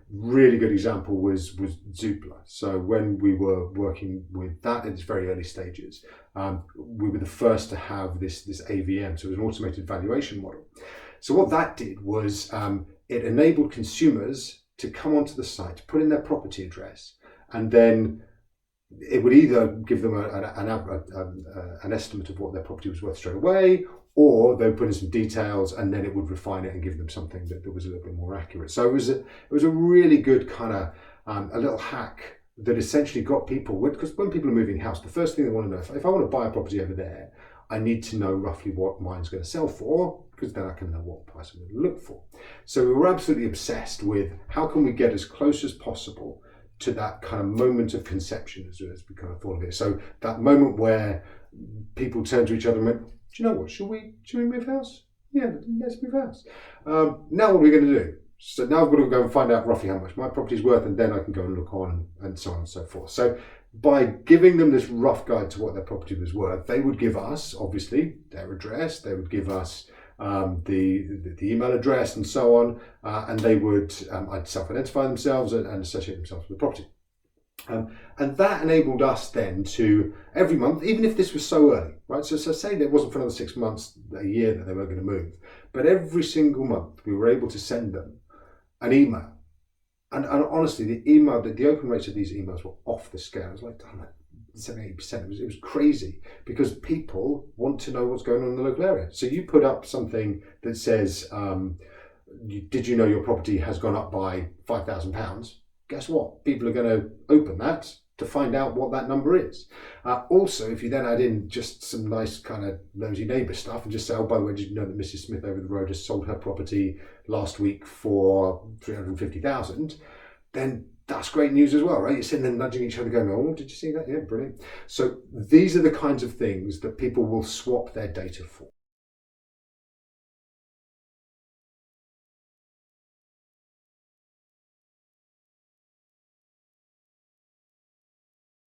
Really good example was Zoopla. So when we were working with that in its very early stages, we were the first to have this AVM, so it was an automated valuation model. So what that did was it enabled consumers to come onto the site, put in their property address, and then it would either give them an estimate of what their property was worth straight away, or they would put in some details, and then it would refine it and give them something that was a little bit more accurate. So it was a really good kind of a little hack that essentially got people, because when people are moving house, the first thing they want to know, if I want to buy a property over there, I need to know roughly what mine's going to sell for, because then I can know what price I'm going to look for. So we were absolutely obsessed with how can we get as close as possible to that kind of moment of conception, as we kind of thought of it. So that moment where people turn to each other and went, do you know what, should we move house? Yeah, let's move house. Now what are we going to do? So now I've got to go and find out roughly how much my property's worth, and then I can go and look on and so on and so forth. So by giving them this rough guide to what their property was worth, they would give us, obviously, their address, they would give us the email address and so on, and they would self-identify themselves and associate themselves with the property. And that enabled us then to, every month, even if this was so early, right? So say that it wasn't for another 6 months, a year that they were going to move, but every single month we were able to send them an email. And honestly, the open rates of these emails were off the scale. It was like 70-80%. It was crazy, because people want to know what's going on in the local area. So you put up something that says, did you know your property has gone up by £5,000? Guess what? People are going to open that to find out what that number is. Also, if you then add in just some nice kind of nosy neighbour stuff and just say, oh, by the way, did you know that Mrs. Smith over the road has sold her property last week for $350,000? Then that's great news as well, right? You're sitting there nudging each other going, oh, did you see that? Yeah, brilliant. So these are the kinds of things that people will swap their data for.